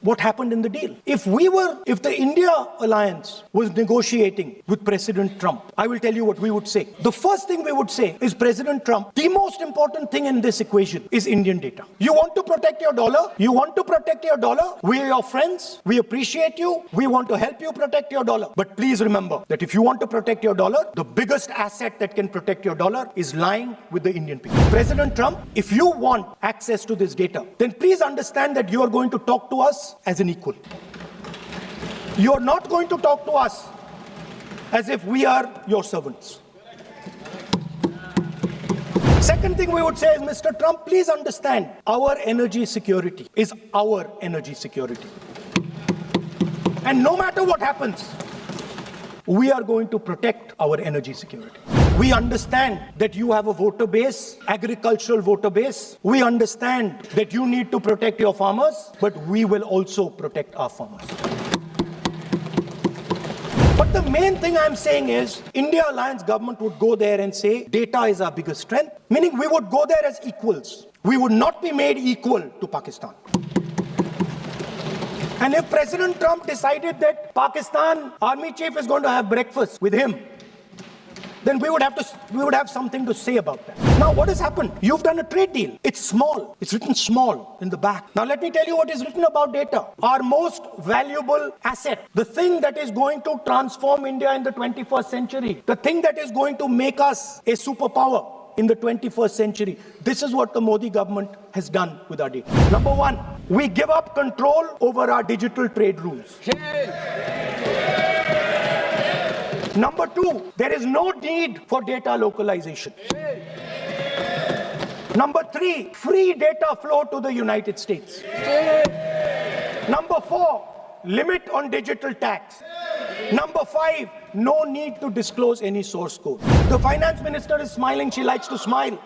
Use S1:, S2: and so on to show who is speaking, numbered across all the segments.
S1: what happened in the deal. If the India alliance was negotiating with President Trump, I will tell you what we would say. The first thing we would say is, President Trump, the most important thing in this equation is Indian data. You want to protect your dollar? You want to protect your dollar? We are your friends. We appreciate you. We want to help you protect your dollar. But please remember that if you want to protect your dollar, the biggest asset that can protect your dollar is lying with the Indian people. President Trump, if you want access to this data, then please understand that you are going to talk to us as an equal. You are not going to talk to us as if we are your servants. Second thing we would say is, Mr. Trump, please understand, our energy security is our energy security. And no matter what happens, we are going to protect our energy security. We understand that you have a voter base, agricultural voter base. We understand that you need to protect your farmers, but we will also protect our farmers. But the main thing I'm saying is, India Alliance government would go there and say, data is our biggest strength, meaning we would go there as equals. We would not be made equal to Pakistan. And if President Trump decided that Pakistan army chief is going to have breakfast with him, then we would have something to say about that. Now, what has happened? You've done a trade deal. It's small. It's written small in the back. Now, let me tell you what is written about data. Our most valuable asset, the thing that is going to transform India in the 21st century, the thing that is going to make us a superpower in the 21st century. This is what the Modi government has done with our data. Number one, we give up control over our digital trade rules. Number two, there is no need for data localization. Number three, free data flow to the United States. Number four, limit on digital tax. Number five, no need to disclose any source code. The finance minister is smiling. She likes to smile.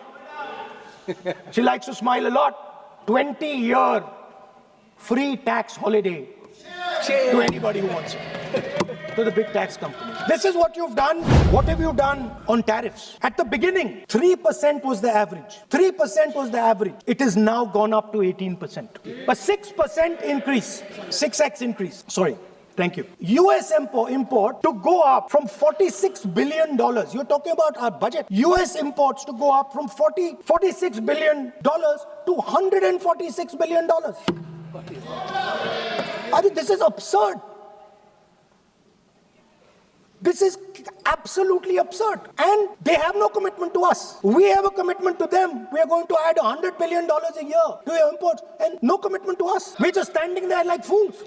S1: She likes to smile a lot. 20-year free tax holiday to anybody who wants it. To the big tax companies. This is what you've done. What have you done on tariffs? At the beginning, 3% was the average. 3% was the average. It has now gone up to 18%. A 6% increase. 6x increase. Sorry. Thank you. US import to go up from $46 billion. You're talking about our budget. US imports to go up from $46 billion to $146 billion. I mean, this is absurd. This is absolutely absurd. And they have no commitment to us. We have a commitment to them. We are going to add $100 billion a year to your imports, and no commitment to us. We're just standing there like fools.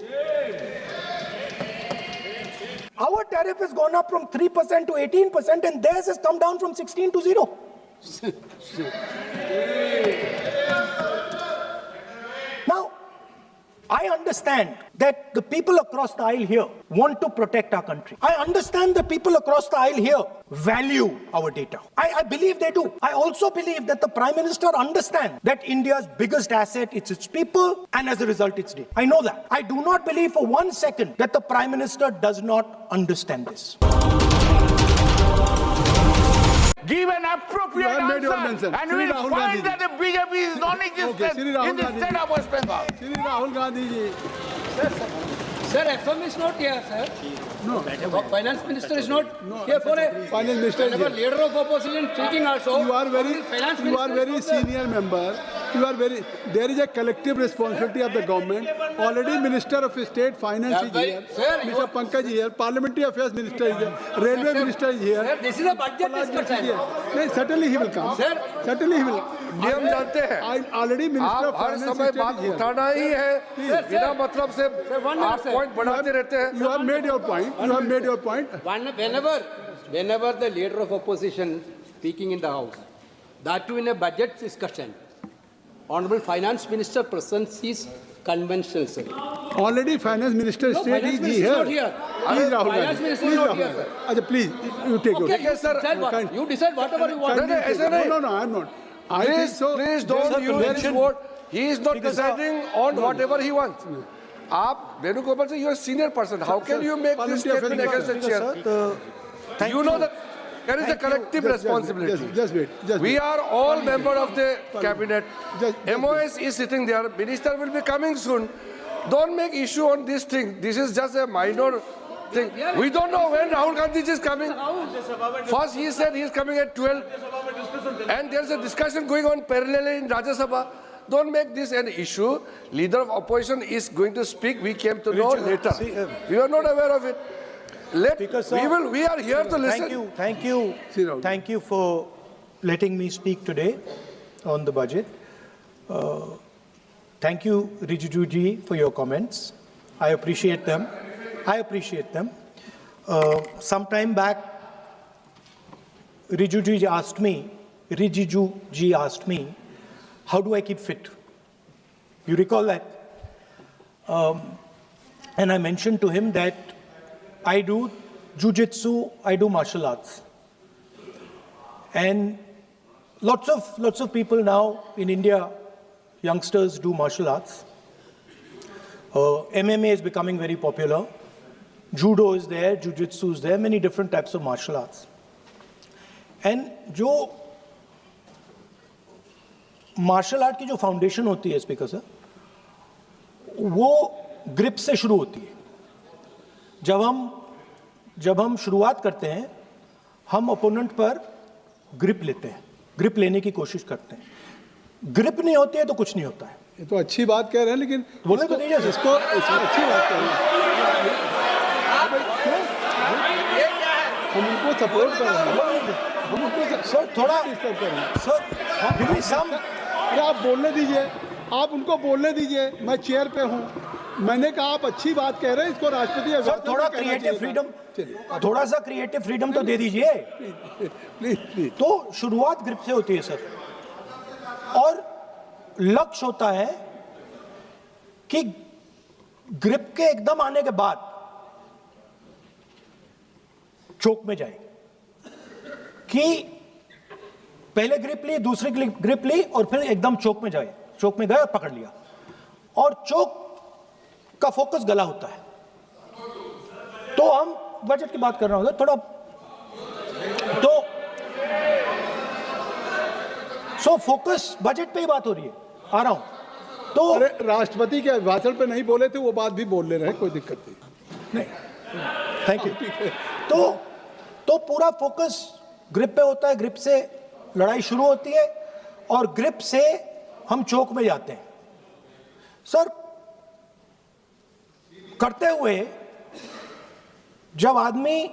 S1: Our tariff has gone up from 3% to 18%, and theirs has come down from 16 to 0. Now, I understand that the people across the aisle here want to protect our country. I understand the people across the aisle here value our data. I believe they do. I also believe that the Prime Minister understands that India's biggest asset is its people, and as a result, its data. I know that. I do not believe for 1 second that the Prime Minister does not understand this.
S2: Give an appropriate answer, and we will find that the BJP is non-existent in the state of West Bengal.
S3: Shri Rahul Gandhi ji.
S4: Sir, FM is not here, sir.
S3: No.
S4: Finance Minister is not here for a...
S3: Finance Minister is
S4: Whenever
S3: here.
S4: leader of opposition speaking also...
S3: You are very senior member. There is a collective responsibility of the government. Already Minister of State Finance is here.
S4: Sir,
S3: Mr. Pankaj is here. Parliamentary Affairs Minister is here. Railway Minister is here.
S4: Sir, this is a budget discussion.
S3: No, certainly he will come.
S4: Sir,
S3: certainly he will.
S5: नियम जानते हैं
S3: Already Minister of
S5: आप हर
S3: Finance
S5: समय
S3: is
S5: बात
S3: here.
S5: उठाना ही है बिना मतलब से आप पॉइंट बढ़ाते रहते हैं
S3: You have made your point. You have made your point.
S4: Whenever the leader of opposition speaking in the House, that too in a budget discussion, Honorable Finance Minister presents his conventional, sir.
S3: Already Finance Minister
S4: No,
S3: State
S4: Finance
S3: is
S4: Minister
S3: here.
S4: is not here.
S3: Please, Rahul
S4: Finance
S3: Gandhi.
S4: Minister
S3: Please,
S4: is not
S3: Rahul
S4: here,
S3: Gandhi.
S4: sir.
S3: Please, you take
S4: Okay,
S3: it.
S4: you decide whatever you want.
S5: ऐसे नहीं
S3: No, I'm not. I think so.
S5: Please don't use his word. He is not deciding on whatever he wants. आप Venugopal sir, you are a senior person. How can you make this statement against the chair? You know that there is a collective responsibility.
S3: Just wait.
S5: We are all members of the cabinet. MOS is sitting there. Minister will be coming soon. don't make issue on this thing. This is just a minor thing. We don't know when Rahul Gandhi is coming. First he said he is coming at 12. And there's a discussion going on parallelly in Rajya Sabha. Don't make this an issue. Leader of opposition is going to speak. We came to know later. We were not aware of it. We are here to listen.
S1: Thank you for letting me speak today on the budget. Thank you, Rijiju ji, for your comments. I appreciate them. Some time back, Rijiju ji asked me, how do I keep fit? You recall that? And I mentioned to him that I do jujitsu, I do martial arts. And lots of people now in India, youngsters do martial arts. MMA is becoming very popular. Judo is there, jujitsu is there, many different types of martial arts. And जो martial art की जो foundation होती है speaker sir, वो grip से शुरू होती है. जब हम शुरुआत करते हैं, हम ओपोनेंट पर ग्रिप लेते हैं, ग्रिप लेने की कोशिश करते हैं. ग्रिप नहीं होती है तो कुछ नहीं होता है.
S3: ये तो अच्छी बात कह रहे हैं, लेकिन
S1: बोले तो दीजिए
S3: इसको अच्छी बात कह रहे हैं. हम उनको सपोर्ट कर रहे हैं.
S1: सर थोड़ा सर
S3: अरे आप बोलने दीजिए, आप उनको बोलने दीजिए. मैं चेयर पे हूँ. मैंने कहा आप अच्छी बात कह रहे हैं, इसको राष्ट्रपति
S1: सर थोड़ा क्रिएटिव फ्रीडम, थोड़ा सा क्रिएटिव फ्रीडम तो दे दीजिए.
S3: प्लीज.
S1: तो शुरुआत ग्रिप से होती है सर, और लक्ष्य होता है कि ग्रिप के एकदम आने के बाद चोक में जाए, कि पहले ग्रिप ली, दूसरी ग्रिप ली और फिर एकदम चोक में जाए. चोक में गए और पकड़ लिया, और चोक का फोकस गला होता है. तो हम बजट की बात कर रहा हूं थोड़ा, तो सो फोकस बजट पे ही बात हो रही है. आ रहा हूं. तो
S3: अरे राष्ट्रपति के भाषण पे नहीं बोले थे, वो बात भी बोल ले रहे हैं, कोई दिक्कत नहीं.
S1: Thank you. तो पूरा फोकस ग्रिप पे होता है. ग्रिप से लड़ाई शुरू होती है और ग्रिप से हम चोक में जाते हैं. सर करते हुए जब आदमी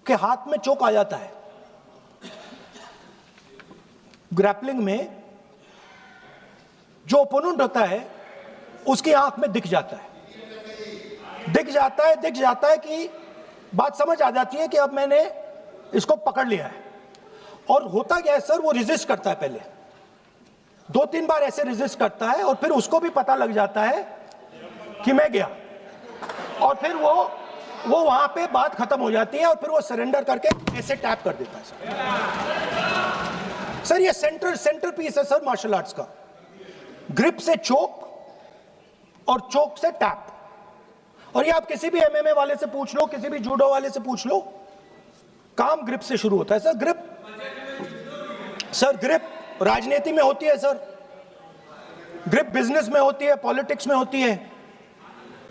S1: के हाथ में चोक आ जाता है ग्रैपलिंग में, जो ओपोनेंट होता है उसकी आंख में दिख जाता है कि बात समझ आ जाती है कि अब मैंने इसको पकड़ लिया है. और होता क्या है सर, वो रेजिस्ट करता है. पहले 2-3 बार ऐसे रेजिस्ट करता है और फिर उसको भी पता लग जाता है कि मैं गया, और फिर वो वहां पे बात खत्म हो जाती है और फिर वो सरेंडर करके ऐसे टैप कर देता है. सर ये सेंटर पीस है सर मार्शल आर्ट्स का. ग्रिप से चोक और चोक से टैप. और ये आप किसी भी एमएमए वाले से पूछ लो, किसी भी जूडो वाले से पूछ लो, काम ग्रिप से शुरू होता है सर. ग्रिप राजनीति में होती है सर, ग्रिप बिजनेस में होती है, पॉलिटिक्स में होती है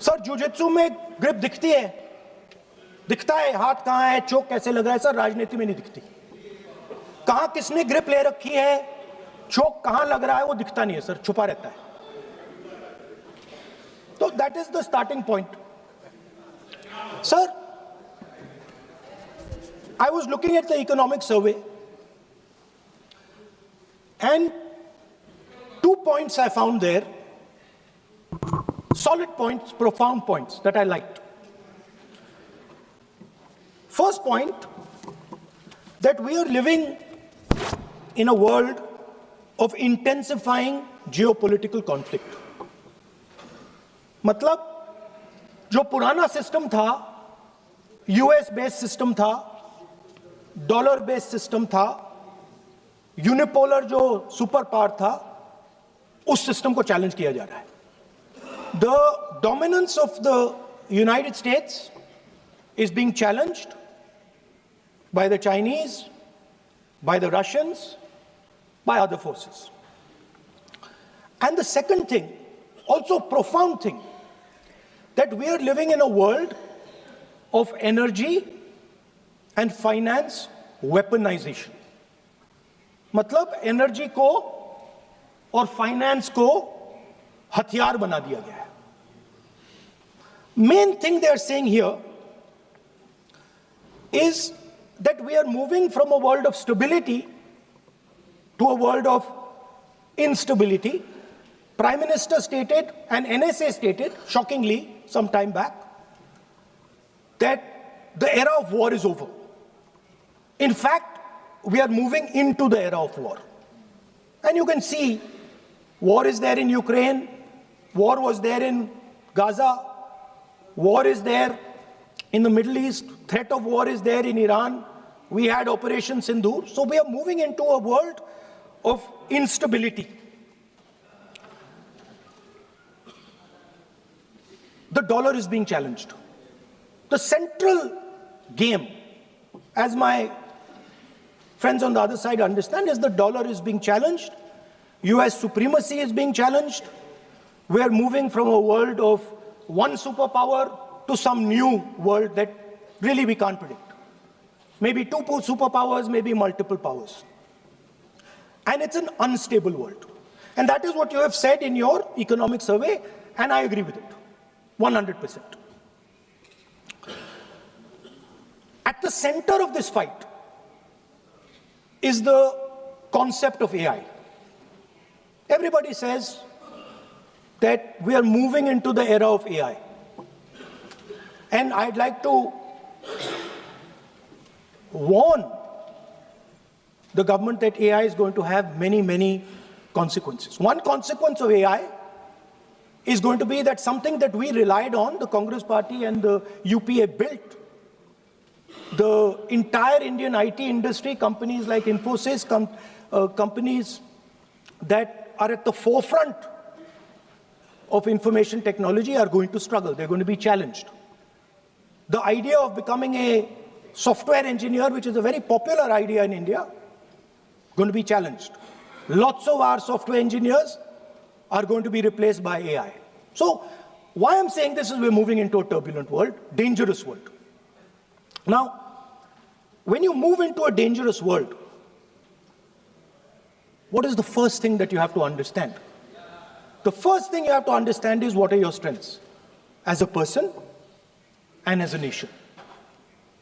S1: सर. जुजित्सु में ग्रिप दिखता है हाथ कहां है, चोक कैसे लग रहा है सर. राजनीति में नहीं दिखती. कहां किसने ग्रिप ले रखी है, चोक कहां लग रहा है, वो दिखता नहीं है सर, छुपा रहता है. तो that is the starting point. Sir I was looking at the economic survey, and 2 points I found there, solid points, profound points that I liked. First point, that we are living in a world of intensifying geopolitical conflict. मतलब जो पुराना system था, US based system था, dollar based system था, unipolar जो super power था, उस system को चैलेंज किया जा रहा है. The dominance of the United states is being challenged by the Chinese, by the Russians, by other forces. And the second thing also profound thing, that we are living in a world of energy and finance weaponization. मतलब energy को और finance को हथियार बना दिया गया है. Main thing they are saying here is that we are moving from a world of stability to a world of instability. Prime Minister stated and NSA stated, shockingly, some time back, that the era of war is over. In fact, we are moving into the era of war. And you can see, war is there in Ukraine, war was there in Gaza, war is there in the Middle East, threat of war is there in Iran, we had Operation Sindoor. So we are moving into a world of instability. The dollar is being challenged. The central game, as my friends on the other side understand, is the dollar is being challenged. US supremacy is being challenged. We are moving from a world of one superpower to some new world that really we can't predict. Maybe two superpowers, maybe multiple powers. And it's an unstable world. And that is what you have said in your economic survey, and I agree with it, 100%. At the center of this fight is the concept of AI. Everybody says that we are moving into the era of AI. And I'd like to warn the government that AI is going to have many, many consequences. One consequence of AI is going to be that something that we relied on, the Congress Party and the UPA built, the entire Indian IT industry, companies like Infosys, companies that are at the forefront of information technology are going to struggle. They're going to be challenged. The idea of becoming a software engineer, which is a very popular idea in India, going to be challenged. Lots of our software engineers are going to be replaced by AI. So why I'm saying this is we're moving into a turbulent world, dangerous world. Now, when you move into a dangerous world, what is the first thing that you have to understand? The first thing you have to understand is what are your strengths as a person and as a nation.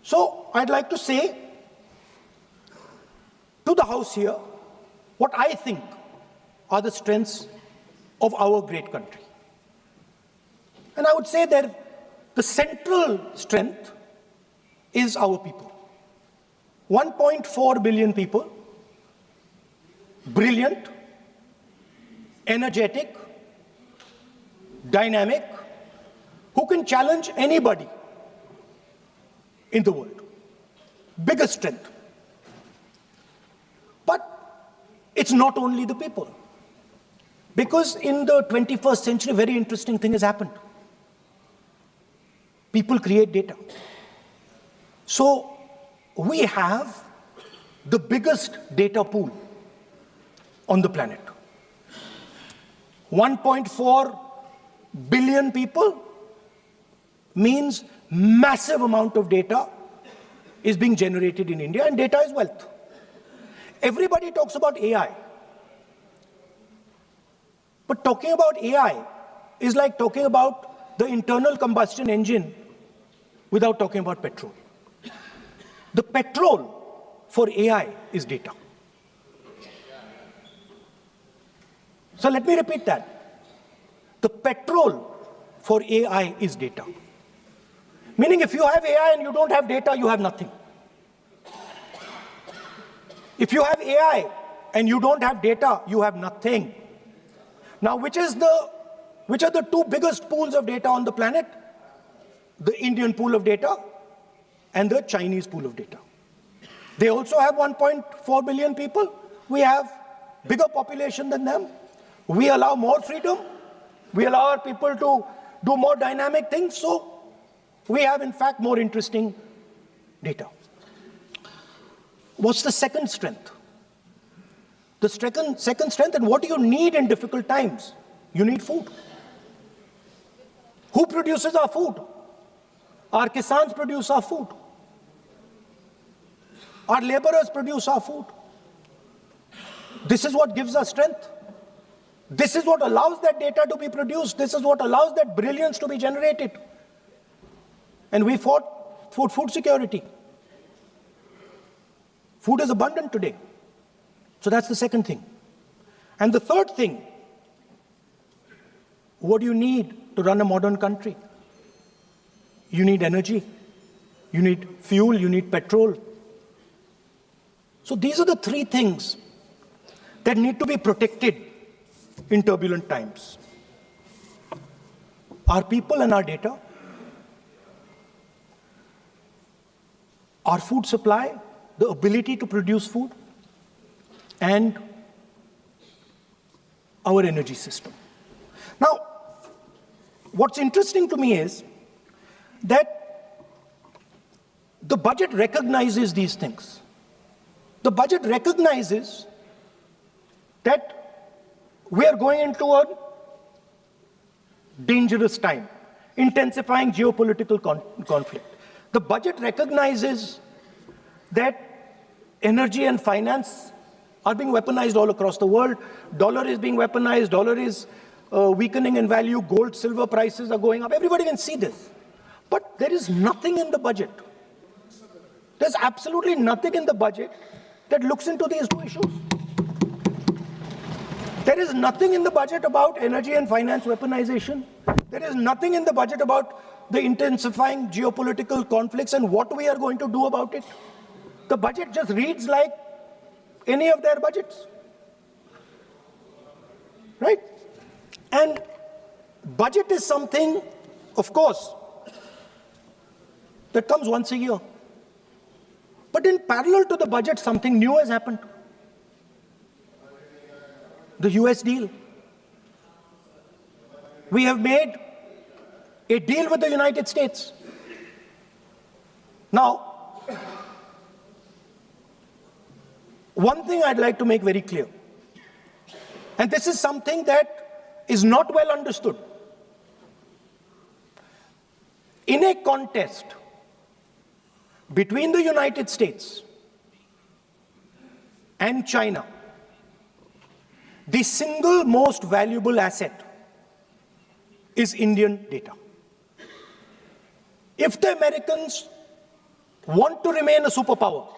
S1: So I'd like to say to the House here what I think are the strengths of our great country. And I would say that the central strength is our people. 1.4 billion people, brilliant, energetic, dynamic, who can challenge anybody in the world. Biggest strength. But it's not only the people. Because in the 21st century, a very interesting thing has happened. People create data. So we have the biggest data pool on the planet. 1.4 billion people means massive amount of data is being generated in India, and data is wealth. Everybody talks about AI. But talking about AI is like talking about the internal combustion engine without talking about petrol. The petrol for AI is data. So let me repeat that. The petrol for AI is data. Meaning if you have AI and you don't have data, you have nothing. If you have AI and you don't have data, you have nothing. Now, which are the two biggest pools of data on the planet? The Indian pool of data and the Chinese pool of data. They also have 1.4 billion people. We have bigger population than them. We allow more freedom. We allow our people to do more dynamic things. So we have, in fact, more interesting data. What's the second strength? The second strength, and what do you need in difficult times? You need food. Who produces our food? Our kisans produce our food. Our laborers produce our food. This is what gives us strength. This is what allows that data to be produced. This is what allows that brilliance to be generated. And we fought for food security. Food is abundant today. So that's the second thing. And the third thing, what do you need to run a modern country? You need energy. You need fuel. You need petrol. So these are the three things that need to be protected in turbulent times. Our people and our data, our food supply, the ability to produce food, and our energy system. Now, what's interesting to me is that the budget recognizes these things. The budget recognizes that we are going into a dangerous time, intensifying geopolitical conflict. The budget recognizes that energy and finance are being weaponized all across the world. Dollar is being weaponized, dollar is weakening in value, gold, silver prices are going up. Everybody can see this. But there is nothing in the budget. There's absolutely nothing in the budget that looks into these two issues. There is nothing in the budget about energy and finance weaponization. There is nothing in the budget about the intensifying geopolitical conflicts and what we are going to do about it. The budget just reads like any of their budgets. Right? And budget is something, of course, that comes once a year. But in parallel to the budget, something new has happened. The US deal. We have made a deal with the United States. Now, one thing I'd like to make very clear, and this is something that is not well understood. In a contest between the United States and China, the single most valuable asset is Indian data. If the Americans want to remain a superpower,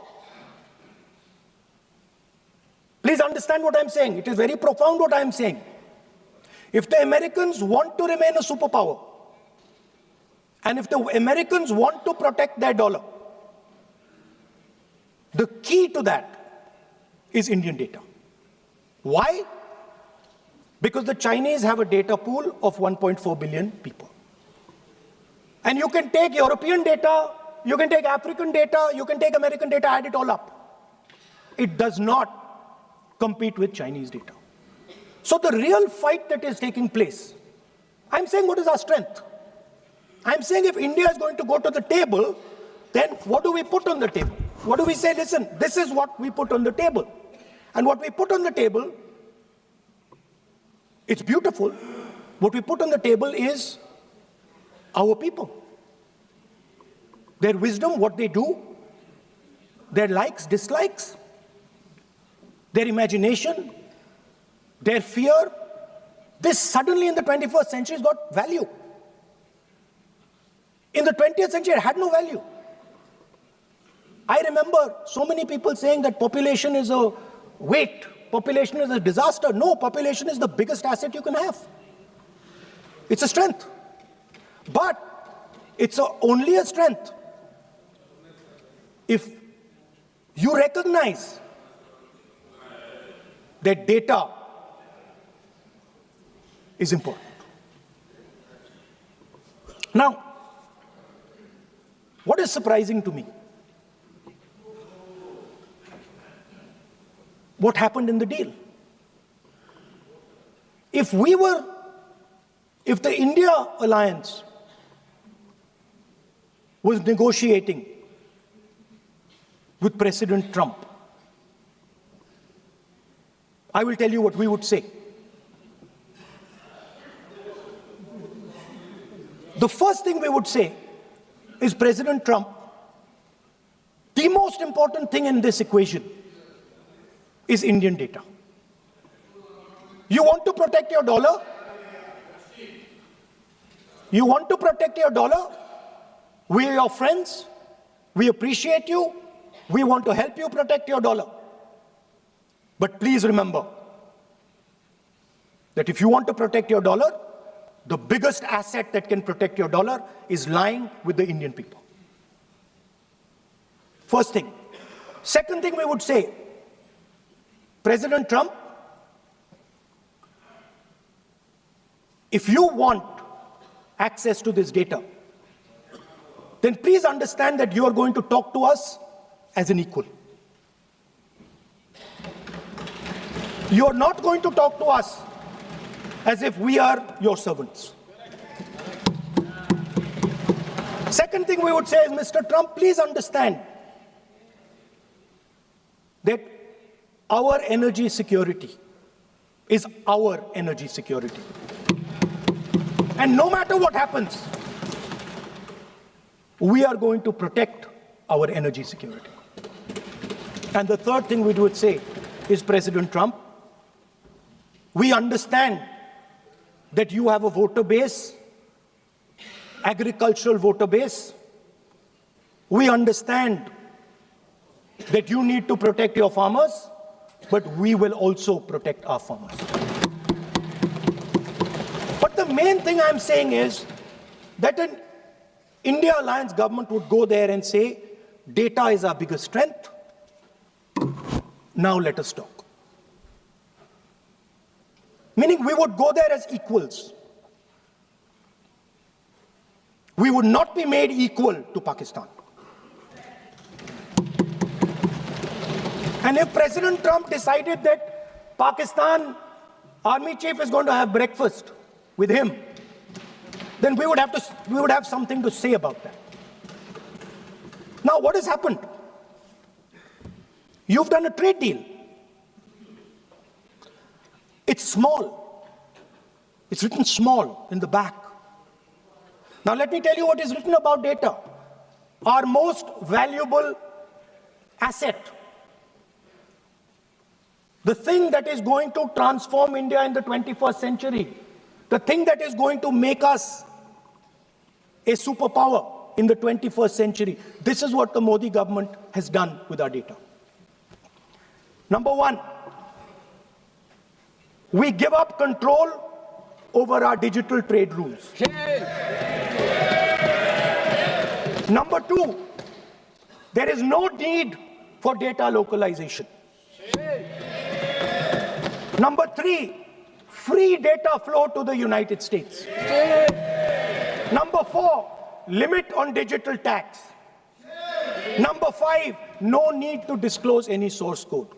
S1: please understand what I'm saying. It is very profound what I'm saying. If the Americans want to remain a superpower, and if the Americans want to protect their dollar, the key to that is Indian data. Why? Because the Chinese have a data pool of 1.4 billion people. And you can take European data, you can take African data, you can take American data, add it all up. It does not compete with Chinese data. So the real fight that is taking place, I'm saying what is our strength? I'm saying if India is going to go to the table, then what do we put on the table? What do we say? Listen, this is what we put on the table. And what we put on the table, it's beautiful. What we put on the table is our people. Their wisdom, what they do, their likes, dislikes, their imagination, their fear. This suddenly in the 21st century has got value. In the 20th century, it had no value. I remember so many people saying that population is a weight, population is a disaster. No, population is the biggest asset you can have. It's a strength. But it's only a strength if you recognize that data is important. Now, what is surprising to me? What happened in the deal? If the India alliance was negotiating with President Trump, I will tell you what we would say. The first thing we would say is President Trump, the most important thing in this equation is Indian data. You want to protect your dollar? You want to protect your dollar? We are your friends. We appreciate you. We want to help you protect your dollar. But please remember that if you want to protect your dollar, the biggest asset that can protect your dollar is lying with the Indian people. First thing. Second thing we would say, President Trump, if you want access to this data, then please understand that you are going to talk to us as an equal. You are not going to talk to us as if we are your servants. Second thing we would say is, Mr. Trump, please understand that our energy security is our energy security. And no matter what happens, we are going to protect our energy security. And the third thing we would say is, President Trump, we understand that you have a voter base, agricultural voter base. We understand that you need to protect your farmers, but we will also protect our farmers. But the main thing I'm saying is that an India Alliance government would go there and say, data is our biggest strength. Now let us talk. Meaning we would go there as equals. We would not be made equal to Pakistan. And if President Trump decided that Pakistan army chief is going to have breakfast with him, then we would have something to say about that. Now, what has happened? You've done a trade deal. It's small. It's written small in the back. Now, let me tell you what is written about data. Our most valuable asset, the thing that is going to transform India in the 21st century, the thing that is going to make us a superpower in the 21st century. This is what the Modi government has done with our data. Number one, we give up control over our digital trade rules. Number two, there is no need for data localization. Number three, free data flow to the United States. Number four, limit on digital tax. Number five, no need to disclose any source code.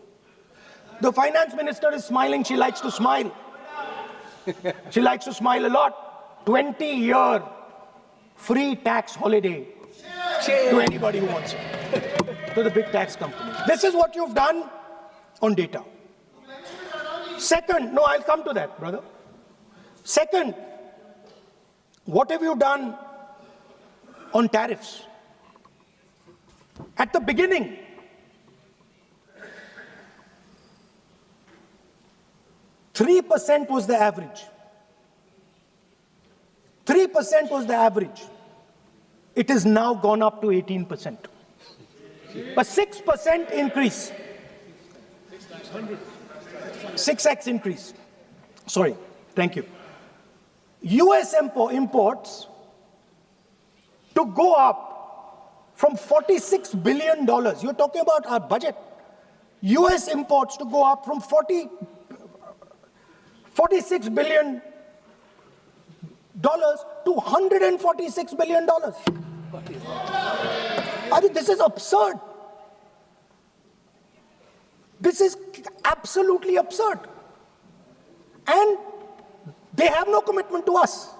S1: The finance minister is smiling. She likes to smile. She likes to smile a lot. 20-year free tax holiday to anybody who wants it, to the big tax companies. This is what you've done on data. Second, no, I'll come to that, brother. Second, what have you done on tariffs? At the beginning, $3% was the average. 3% was the average. It has now gone up to 18%. A 6% increase. 6x increase. Sorry, thank you. US imports to go up from $46 billion. You're talking about our budget. US imports to go up from $46 billion to $146 billion. I mean, this is absurd. This is absolutely absurd. And they have no commitment to us.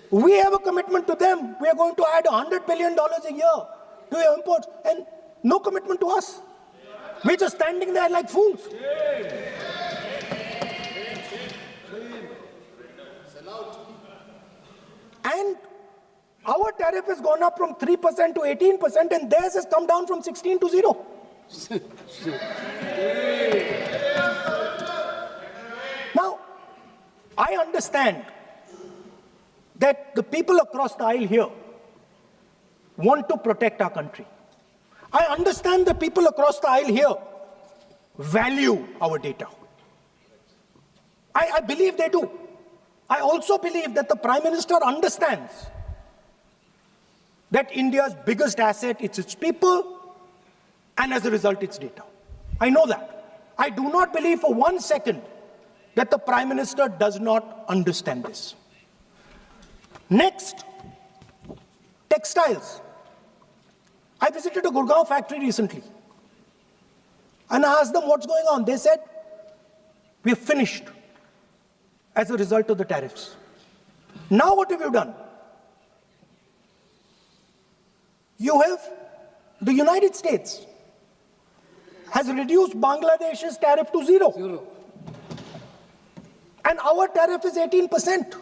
S1: We have a commitment to them. We are going to add $100 billion a year to your imports, and no commitment to us. We're just standing there like fools. And our tariff has gone up from 3% to 18%, and theirs has come down from 16 to 0. Now, I understand that the people across the aisle here want to protect our country. I understand the people across the aisle here value our data. I believe they do. I also believe that the Prime Minister understands that India's biggest asset is its people, and as a result, its data. I know that. I do not believe for 1 second that the Prime Minister does not understand this. Next, textiles. I visited a Gurgaon factory recently, and I asked them what's going on. They said, we're finished as a result of the tariffs. Now what have you done? You have, the United States has reduced Bangladesh's tariff to 0. And our tariff is 18%.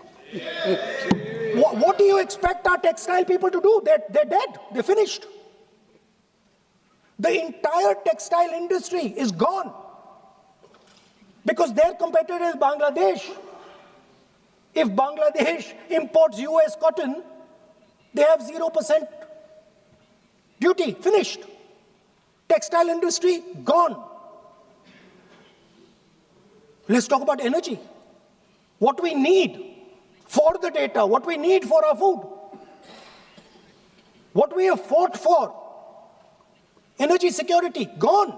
S1: What do you expect our textile people to do? They're dead. They're finished. The entire textile industry is gone because their competitor is Bangladesh. If Bangladesh imports US cotton, they have 0% duty. Finished. Textile industry gone. Let's talk about energy. What we need for the data, what we need for our food, what we have fought for. Energy security, gone.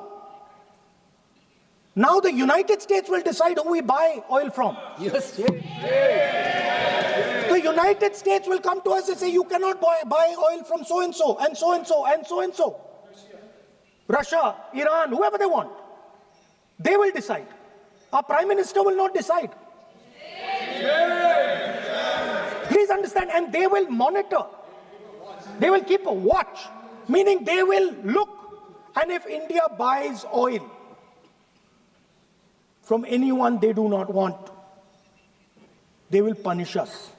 S1: Now the United States will decide who we buy oil from.
S4: Yes.
S1: The United States will come to us and say, you cannot buy oil from so-and-so, and so-and-so, and so-and-so. Russia, Iran, whoever they want. They will decide. Our Prime Minister will not decide. Please understand, and they will monitor. They will keep a watch, meaning they will look. And if India buys oil from anyone they do not want, they will punish us.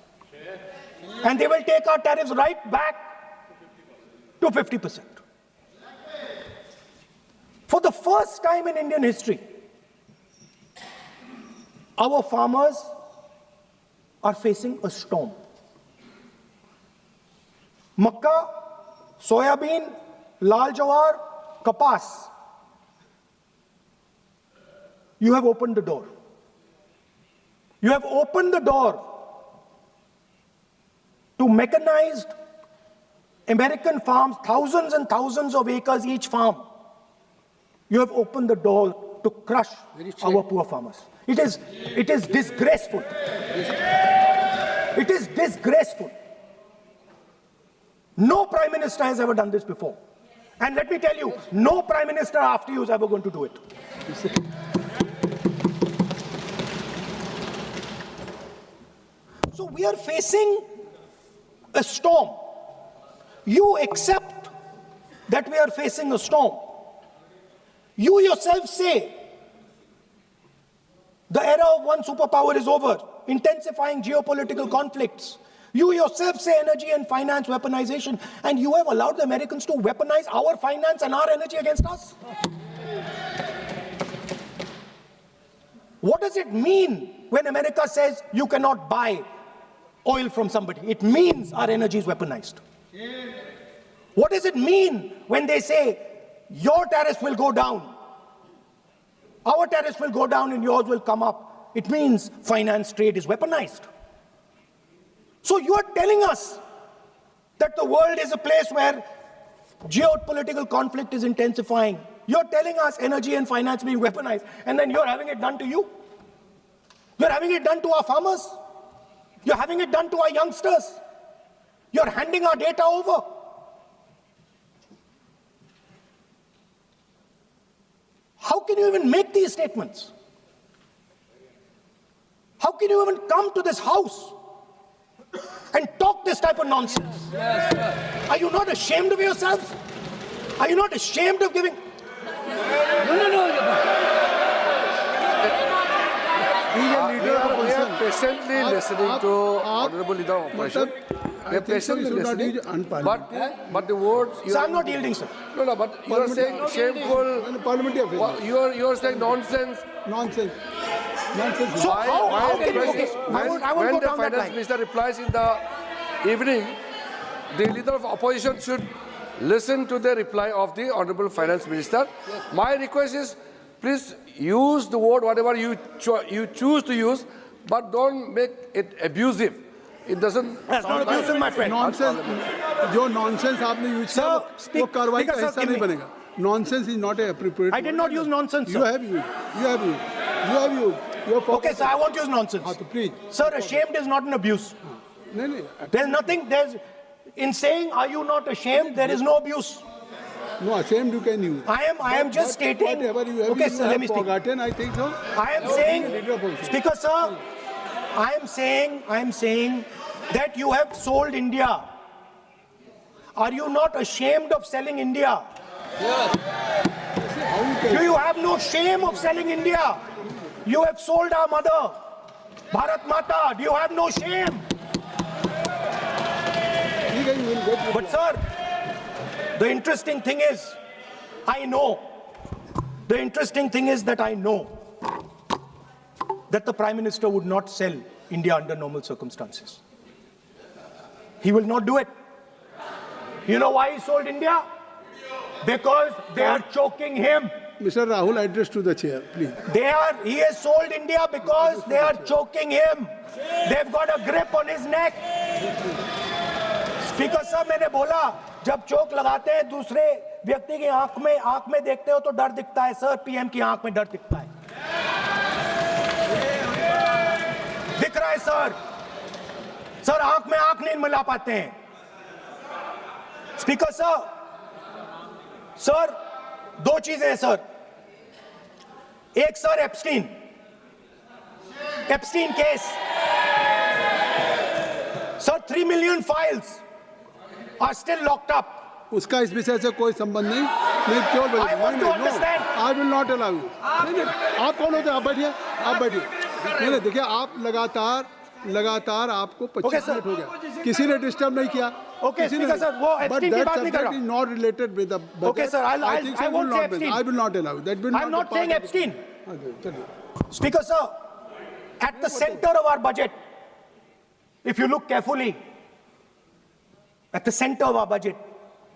S1: And they will take our tariffs right back to 50%. For the first time in Indian history, our farmers are facing a storm. Makkah, soybean, lal jawar, kapas. You have opened the door. You have opened the door to mechanized American farms, thousands and thousands of acres each farm. You have opened the door to crush our poor farmers. It is disgraceful. It is disgraceful. No Prime Minister has ever done this before. And let me tell you, no Prime Minister after you is ever going to do it. So we are facing a storm. You accept that we are facing a storm. You yourself say the era of one superpower is over, intensifying geopolitical conflicts. You yourself say energy and finance weaponization, and you have allowed the Americans to weaponize our finance and our energy against us. What does it mean when America says you cannot buy oil from somebody? It means our energy is weaponized. What does it mean when they say your tariffs will go down, our tariffs will go down and yours will come up? It means finance trade is weaponized. So you are telling us that the world is a place where geopolitical conflict is intensifying. You're telling us energy and finance being weaponized, and then you're having it done to you. You're having it done to our farmers. You're having it done to our youngsters. You're handing our data over. How can you even make these statements? How can you even come to this house and talk this type of nonsense? Yes, are you not ashamed of yourselves? Are you not ashamed of giving?
S3: He's a leader of opposition.
S5: patiently listening to Honorable Leader of Opposition. They're patiently listening. But the words.
S1: So I'm not yielding, sir.
S5: No, but you are saying shameful.
S3: Parliamentary office.
S5: You are saying nonsense.
S3: Nonsense.
S1: So how can you, okay, I won't
S5: When
S1: go
S5: the
S1: down that
S5: finance
S1: line.
S5: minister replies in the evening, the leader of opposition should listen to the reply of the honorable finance minister. My request is, please use the word whatever you choose to use, but don't make it abusive. It doesn't.
S1: That's not abusive, my friend.
S3: Nonsense. जो nonsense आपने use किया वो कार्रवाई का हिस्सा नहीं बनेगा. Nonsense is not appropriate.
S1: I did not use nonsense, sir.
S3: You have used. You have used. You have used.
S1: Okay, sir, I won't use nonsense.
S3: Please.
S1: Sir, ashamed is not an abuse.
S3: नहीं.
S1: There's nothing, in saying, are you not ashamed, there is no abuse.
S3: No, ashamed you can use.
S1: I am just stating.
S3: Whatever you have,
S1: Okay, sir, let me speak.
S3: forgotten, I think so.
S1: I am saying, Speaker, sir, I am saying that you have sold India. Are you not ashamed of selling India?
S3: Yes.
S1: Do you have no shame of selling India? You have sold our mother, Bharat Mata. Do you have no shame? But sir, the interesting thing is, I know that the Prime Minister would not sell India under normal circumstances. He will not do it. You know why he sold India? Because they are choking him.
S3: Mr. Rahul, address to the chair, please.
S1: He has sold India because they are choking him. They've got a grip on his neck. Speaker साहब, मैंने बोला जब चोक लगाते हैं दूसरे व्यक्ति की आंख में देखते हो तो डर दिखता है सर. पीएम की आंख में डर दिखता है. दिख रहा है सर आंख में आंख नहीं मिला पाते हैं. स्पीकर सर दो चीजें हैं सर. एक sir Epstein case sir. 3 million files are still locked up.
S3: उसका इस विषय से कोई संबंध नहीं. नहीं क्यों बोले?
S1: I want to understand.
S3: I will not allow you. नहीं, आप कौन होते हैं? आप बैठिए. नहीं, देखिए आप लगातार आपको 25 मिनट हो गया. किसी ने डिस्टर्ब नहीं किया.
S1: Okay, Speaker sir, वो एप्स्टीन की बात नहीं कर रहा.
S3: But that subject is not related with the budget.
S1: Okay, sir, I won't say Epstein.
S3: I will not allow you. That will not.
S1: I'm not saying Epstein. Speaker sir, at the center of our budget, if you look carefully, at the center of our budget,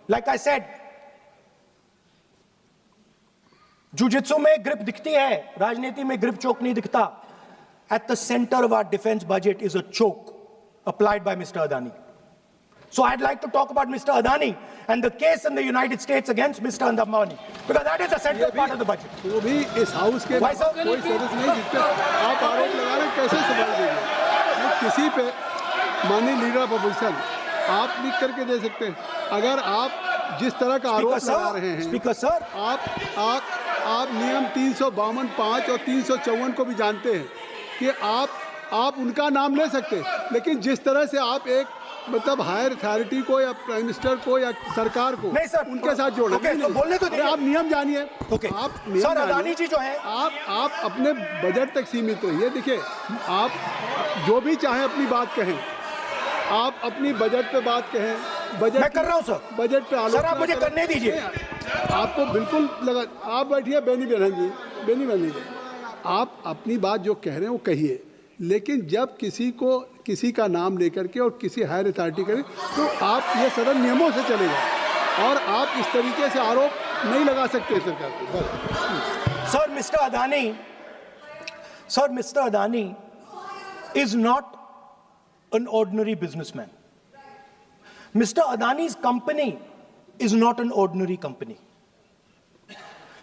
S1: like I said, jujitsu में grip दिखती है, राजनीति में grip choke नहीं दिखता. At the center of our defense budget is a choke applied by Mr. Adani. So I'd like to talk about Mr. Adani and the case in the United States against Mr. Ambani, because that is a central part of the budget.
S3: वो भी इस house के
S1: Why, sir?
S3: कोई service नहीं दिखता. आप आरोप लगा रहे हैं, कैसे सवाल देंगे? किसी पे माननीय लीडर ऑफ अपोजिशन आप लिख करके दे सकते हैं. अगर आप जिस तरह का आरोप लगा रहे हैं,
S1: स्पीकर सर,
S3: आप नियम 352(5) और 354 को भी जानते हैं कि आप उनका नाम ले सकते हैं, लेकिन जिस तरह से आप एक मतलब हायर अथॉरिटी को या प्राइम मिनिस्टर को या सरकार को
S1: नहीं सर,
S3: उनके साथ जोड़े.
S1: तो बोलने तो दीजिए.
S3: आप नियम जानिए. आप नियम
S1: सर, अदानी जी जो है,
S3: आप अपने बजट तक सीमित रहिए. देखिए आप जो भी चाहें अपनी बात कहें, आप अपनी बजट पे बात कहें. बजट
S1: मैं कर रहा हूं सर.
S3: बजट पे
S1: सर आप मुझे करने दीजिए.
S3: आपको बिल्कुल लगा. आप बैठिए बेनी बहन जी. आप अपनी बात जो कह रहे हैं वो कहिए, लेकिन जब किसी का नाम लेकर के और किसी हायर अथॉरिटी करें तो आप ये सदन नियमों से चलेगा और आप इस तरीके से आरोप नहीं लगा सकते सरकार को.
S1: Sir mister Adani is not an ordinary businessman. Mr. Adani's company is not an ordinary company.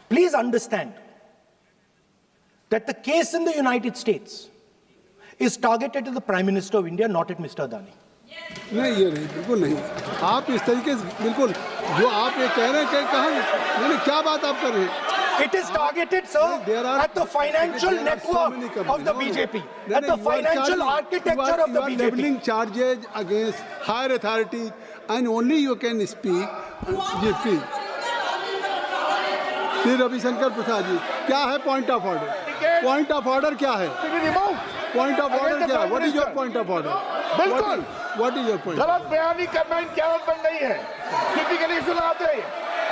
S1: Please understand that the case in the United States is targeted at the Prime Minister of India, not at Mr. Adani.
S3: नहीं, ये नहीं, बिल्कुल नहीं. आप इस तरीके से बिल्कुल जो आप ये कह रहे हैं कहाँ नहीं, क्या बात आप कर रहे हैं?
S1: It is targeted, sir, at the financial network of the BJP, at the financial architecture of the BJP.
S3: You are leveling charges against higher authorities, and only you can speak. Shri Ravishankar Prasad ji, क्या है point of order? Point of order क्या है? Point of order क्या? What is your point of order?
S2: बिल्कुल।
S3: What is your point?
S2: गलत बयानी करना इनकी आदत बन गई है। टिपिकली सुनाते हैं।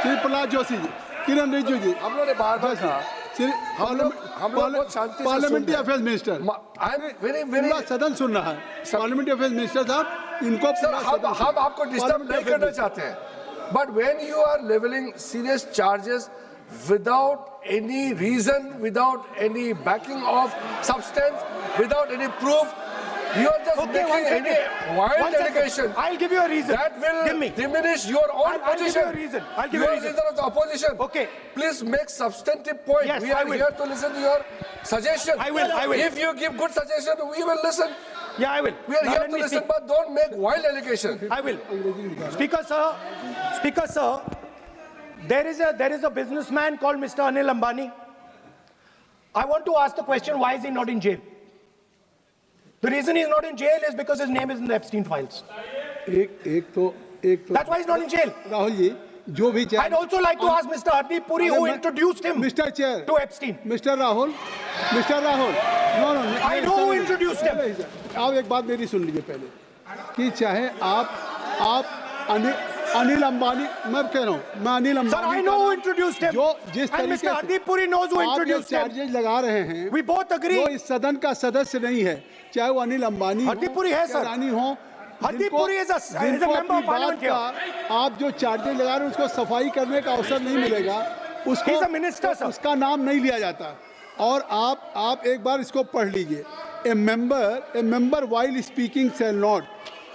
S3: श्री प्रहलाद जोशी जी, किरण रिजिजू जी,
S5: हम लोगों ने बार-बार कहा,
S3: श्री
S5: हम लोग बहुत शांति से
S3: parliamentary affairs minister,
S5: I am very
S3: पूरा सदन सुन रहा है। पार्लियामेंट्री अफेयर्स मिनिस्टर साहब, इनको
S5: सर हम आपको डिस्टर्ब नहीं करना चाहते हैं, but when you are leveling serious charges without any reason, without any backing of substance, without any proof, you are just making any wild allegation.
S1: I'll give you a reason.
S5: That will
S1: Give me.
S5: diminish your own
S1: I'll give you
S5: position.
S1: a reason. I'll give
S5: you
S1: you a
S5: are
S1: reason.
S5: leader of the opposition.
S1: Okay.
S5: Please make substantive point.
S1: Yes,
S5: We
S1: I
S5: are
S1: will.
S5: here to listen to your suggestion.
S1: I will.
S5: If you give good suggestion, we will listen.
S1: Yeah, I will.
S5: We are
S1: Now
S5: here
S1: let
S5: to
S1: me
S5: listen,
S1: speak.
S5: but don't make wild allegation.
S1: I will. Speaker sir, there is a businessman called Mr. Anil Ambani. I want to ask the question, why is he not in jail? The reason he's not in jail is because his name is in the Epstein files.
S3: एक तो
S1: That's why he's not in jail.
S3: Rahul ji, जो भी
S1: I'd also like to ask Mr. Hardeep Puri, who introduced him
S3: Mr. Chair,
S1: to Epstein.
S3: Mr. Rahul, no,
S1: I know who introduced him.
S3: आप एक बात मेरी सुन लीजिए पहले, कि चाहे आप अनिल अंबानी, मैं कह रहा हूँ, मैं Anil Ambani,
S1: Sir, I know who introduced him.
S3: जो जिस
S1: And
S3: तरीके
S1: Mr.
S3: से
S1: Hardeep Puri knows who
S3: आप जो
S1: introduced him.
S3: चार्जेज लगा रहे हैं,
S1: We both agree.
S3: वो इस सदन का सदस्य नहीं है, चाहे वो अनिल अंबानी
S1: Hardeep Puri है, sir.
S3: रानी हो,
S1: Hardeep Puri is a member of parliament here.
S3: आप जो चार्जेज लगा रहे हैं उसको सफाई करने का अवसर नहीं मिलेगा, उसको
S1: He's a minister, sir.
S3: उसका नाम नहीं लिया जाता। और आप एक बार इसको पढ़ लीजिए। A member while speaking shall not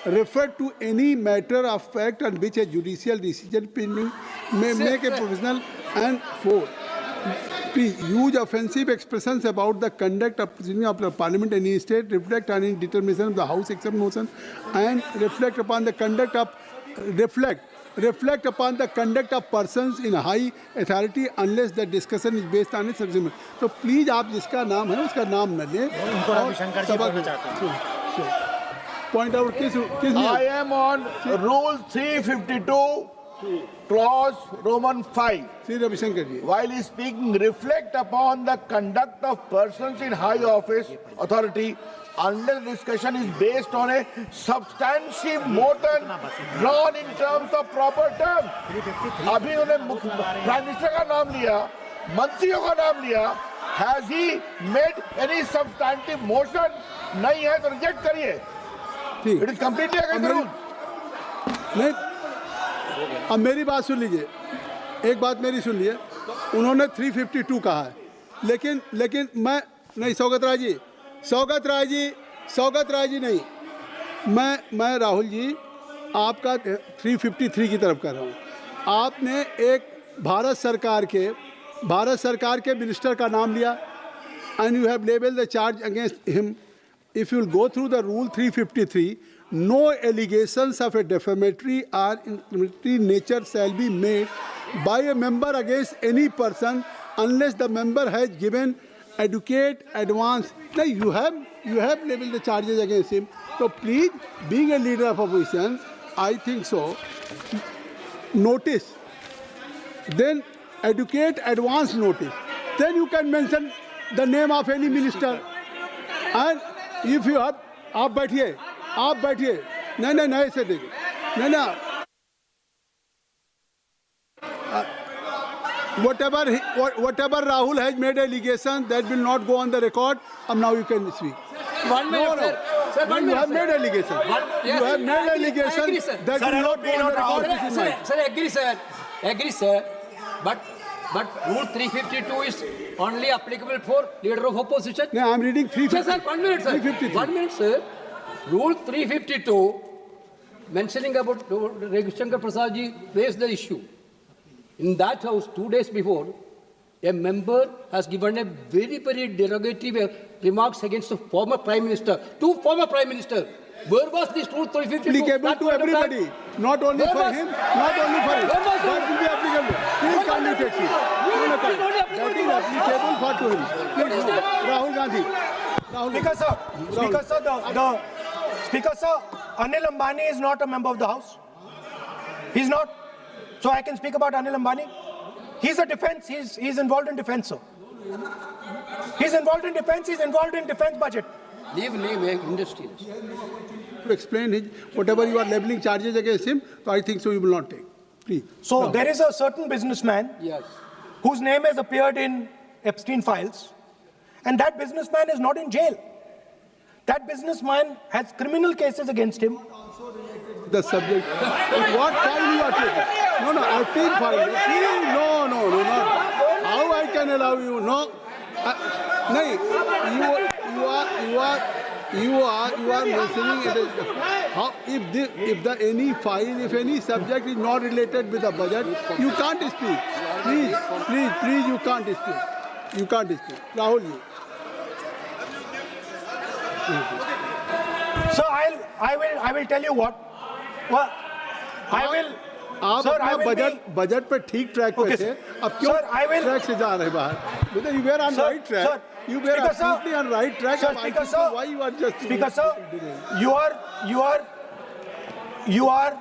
S3: refer to any matter of fact on which a judicial decision pending may make a provisional and for use offensive expressions about the conduct of proceeding of the parliament in any state, reflect on any determination of the house except motion, and reflect upon the conduct of persons in high authority unless the discussion is based on a subject. तो please आप जिसका नाम है उसका नाम न लें। Point out किस
S2: I am on Rule 352, Clause Roman 5.
S3: Shri Ravishankar ji,
S2: While speaking, reflect upon the conduct of persons in high office authority unless discussion is based on a substantive motion drawn in terms of proper terms. अभी उन्होंने prime minister का नाम लिया, मंत्रियों का नाम लिया. Has he made any substantive motion? नहीं है तो रिजेक्ट करिए.
S3: ठीक,
S2: It is completely against the rules.
S3: नहीं, अब मेरी बात सुन लीजिए, एक बात मेरी सुन लीजिए, उन्होंने 352 कहा है, लेकिन मैं नहीं, सौगत राय जी नहीं, मैं राहुल जी आपका 353 की तरफ कर रहा हूँ। आपने एक भारत सरकार के मिनिस्टर का नाम लिया, and you have labeled the charge against him. If you will go through the rule 353, no allegations of a defamatory or incriminatory nature shall be made by a member against any person unless the member has given adequate advance. Now you have labeled the charges against him. So please, being a leader of opposition, I think so. Notice, then adequate advance notice. Then you can mention the name of any minister. And if you have, आप बैठिए, नहीं ऐसे देखिए, नहीं, whatever Rahul has made allegation that will not go on the record, and now you can speak.
S4: 1 minute, sir. Sir, 1
S3: You
S4: minute,
S3: have
S4: sir.
S3: made allegation.
S4: Yes,
S3: You have
S4: sir.
S3: made
S4: I agree,
S3: allegation
S4: sir.
S3: that will not go on the record. This is mine.
S4: Sir, agree, sir. But Rule 352 is only applicable for leader of opposition.
S3: No, I am reading 350.
S4: Sir, 1 minute, sir.
S3: 353.
S4: 1 minute, sir. Rule 352, mentioning about Ravi Shankar Prasad ji raised the issue. In that house, 2 days before, a member has given a very, very derogatory remarks against the former Prime Minister, two former Prime Ministers. Where was this Rule 352?
S3: Applicable to everybody, not only for him, not only for him. That will be applicable. Please kindly take it. That is applicable for to him. Please, Rahul Gandhi.
S1: Speaker sir, Anil Ambani is not a member of the House. He's not. So I can speak about Anil Ambani. He's a defense. He's involved in defense, sir. He's involved in defense. He's involved in defense budget.
S4: Leave industrialist.
S3: To explain his, whatever you are leveling charges against him, so I think so you will not take. Please.
S1: So there is a certain businessman
S4: Yes.
S1: whose name has appeared in Epstein files, and that businessman is not in jail. That businessman has criminal cases against him.
S3: The subject. What file you are taking? No, Epstein file. No, not. How I can allow you? No. No, you are mentioning it. How if any subject is not related with the budget, you can't speak. Please, you can't speak. You can't speak. Rahul, you.
S1: So I will tell you what. Well, I will.
S3: आप
S1: Sir, I
S3: अपना
S1: will
S3: budget पे ठीक track पे
S1: Okay,
S3: थे,
S1: sir.
S3: अब क्यों
S1: Sir, I will-
S3: track से जा रहे बाहर? Because you were on
S1: Sir,
S3: right track.
S1: sir,
S3: You were
S1: Speaker, sir.
S3: absolutely on right track.
S1: Sir,
S3: I
S1: Speaker,
S3: think so
S1: sir.
S3: why you are just
S1: Speaker, sir, you are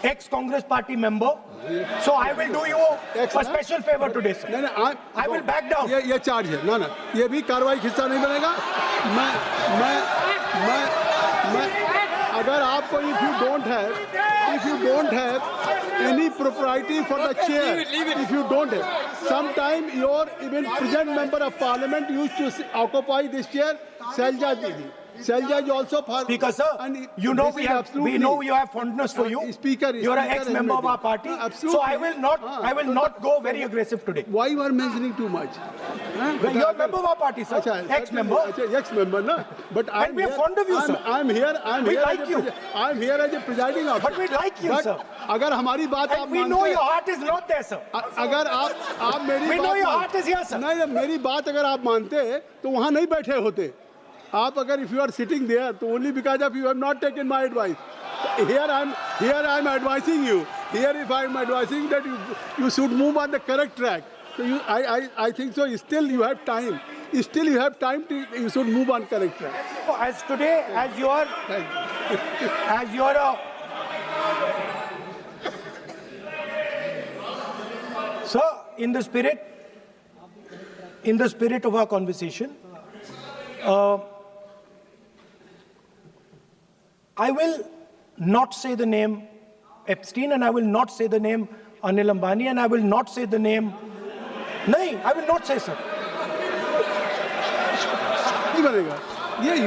S1: ex-Congress party member. So I will do you a special favor today, sir.
S3: नहीं,
S1: I will back down.
S3: ये charge है ना ये भी कार्रवाई हिस्सा नहीं बनेगा मैं अगर आपको if you don't have any propriety for the chair, if you don't have, sometime your even present member of parliament used to occupy this chair, Selja Didi. Selja is also for
S1: Speaker, sir,
S3: and
S1: you know
S3: this is absolutely-
S1: we know you have fondness for you.
S3: Speaker,
S1: you are an
S3: Speaker
S1: ex-member of our
S3: admitted.
S1: party.
S3: Absolutely.
S1: So I will not go very aggressive today.
S3: Why you are mentioning too much?
S1: Well, you are a member of our party, sir.
S3: अच्छा,
S1: Ex-member.
S3: Ex-member, na? But
S1: And we are fond of you, sir.
S3: I'm here.
S1: We like you.
S3: I'm here as a presiding officer.
S1: But we like you,
S3: But
S1: sir.
S3: अगर हमारी बात आप
S1: And we
S3: मानते
S1: know your heart is not there, sir.
S3: अगर आप मेरी
S1: We
S3: बात
S1: know your
S3: मान-
S1: heart is here, sir.
S3: नहीं मेरी बात अगर आप मानते तो वहाँ नहीं बैठे होते आप अगर if you are sitting there तो only because of you have not taken my advice. Here I'm advising you. Here if I'm advising that you should move on the correct track. So I think so. Still you have time. Still you have time to you should move on correct track.
S1: As today, as you are sir, in the spirit of our conversation, I will not say the name Epstein, and I will not say the name Anil Ambani, and I will not say the name. No, I will not say, sir.
S3: नहीं बनेगा ये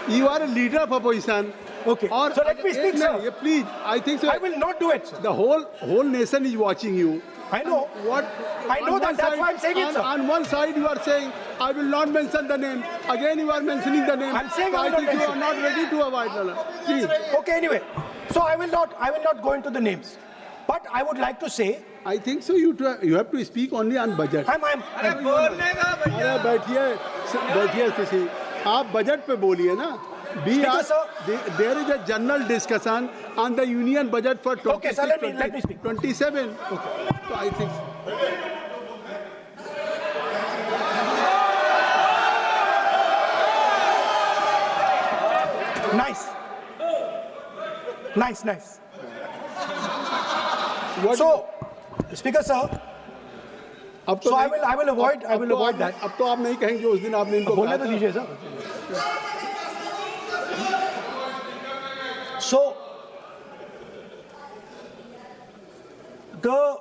S3: you are a leader of opposition.
S1: Okay. So let me speak, sir.
S3: Please, I think so.
S1: I will not do it, sir.
S3: The whole nation is watching you.
S1: I know. I know that. That's why I'm saying it, sir.
S3: On one side, you are saying, I will not mention the name. Again, you are mentioning the name.
S1: I'm saying
S3: so
S1: I
S3: I
S1: will
S3: think
S1: not
S3: you are
S1: mention.
S3: not ready to avoid the Please.
S1: Okay, anyway. So I will not go into the names. But I would like to say,
S3: I think so. You have to speak only on budget. अरे बैठिए किसी आप budget पे बोलिए ना. There is a general discussion on the union budget for 26,
S1: Okay, sir, let me speak.
S3: 27. Okay. So I think.
S1: Nice. So, Speaker, sir. So I will avoid that.
S3: अब तो आप नहीं कहेंगे उस दिन आपने इनको
S1: बोलने तो दीजिए, sir. So, the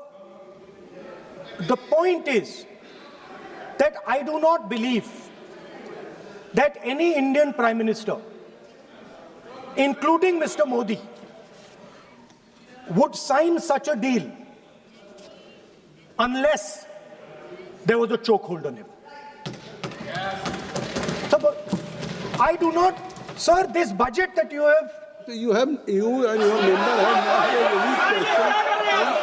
S1: point is that I do not believe that any Indian Prime Minister, including Mr. Modi, would sign such a deal unless there was a chokehold on him. So, but I do not, sir, this budget that you have.
S3: You and your member have not made any question.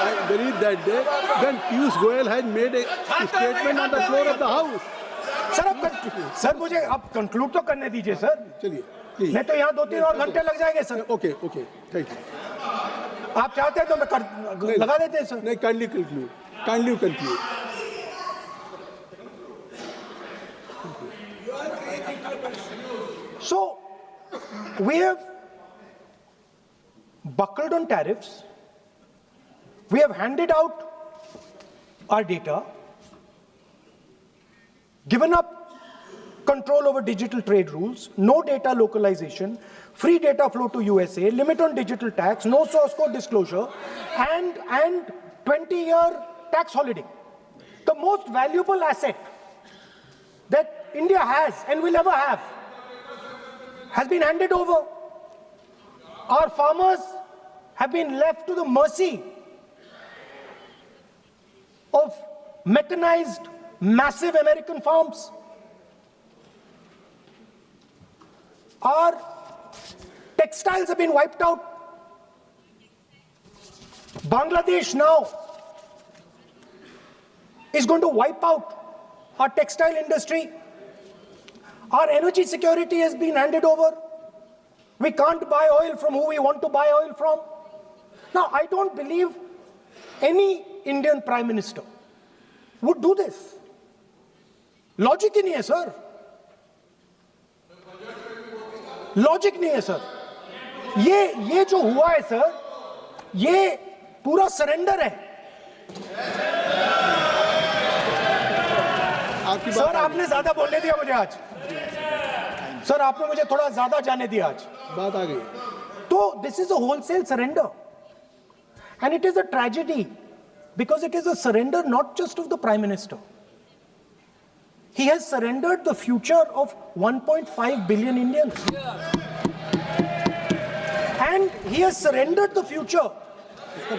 S3: I believe that day when Piyush Goyal had made a statement on the floor of the House.
S1: Sir मुझे अब conclude तो करने दीजिए sir.
S3: चलिए please.
S1: नहीं तो यहाँ 2-3 और घंटे लग जाएंगे सर.
S3: Okay thank you.
S1: आप चाहते हैं तो मैं लगा देते हैं सर.
S3: नहीं kindly conclude.
S1: So we have buckled on tariffs. We have handed out our data, given up control over digital trade rules, no data localization, free data flow to USA, limit on digital tax, no source code disclosure, and 20-year tax holiday. The most valuable asset that India has and will ever have has been handed over. Our farmers have been left to the mercy of mechanized, massive American farms. Our textiles have been wiped out. Bangladesh now is going to wipe out our textile industry. Our energy security has been handed over. We can't buy oil from who we want to buy oil from. Now, I don't believe any Indian Prime Minister would do this. Logic ही नहीं है sir. Logic नहीं है sir. ये जो हुआ है sir, ये पूरा सरेंडर है. सर आपने ज्यादा बोलने दिया मुझे आज. सर आपने मुझे थोड़ा ज्यादा जाने दिया आज.
S3: बात आ गई.
S1: तो this is a wholesale surrender, and it is a tragedy because it is a surrender not just of the Prime Minister. He has surrendered the future of 1.5 billion Indians. And he has surrendered the future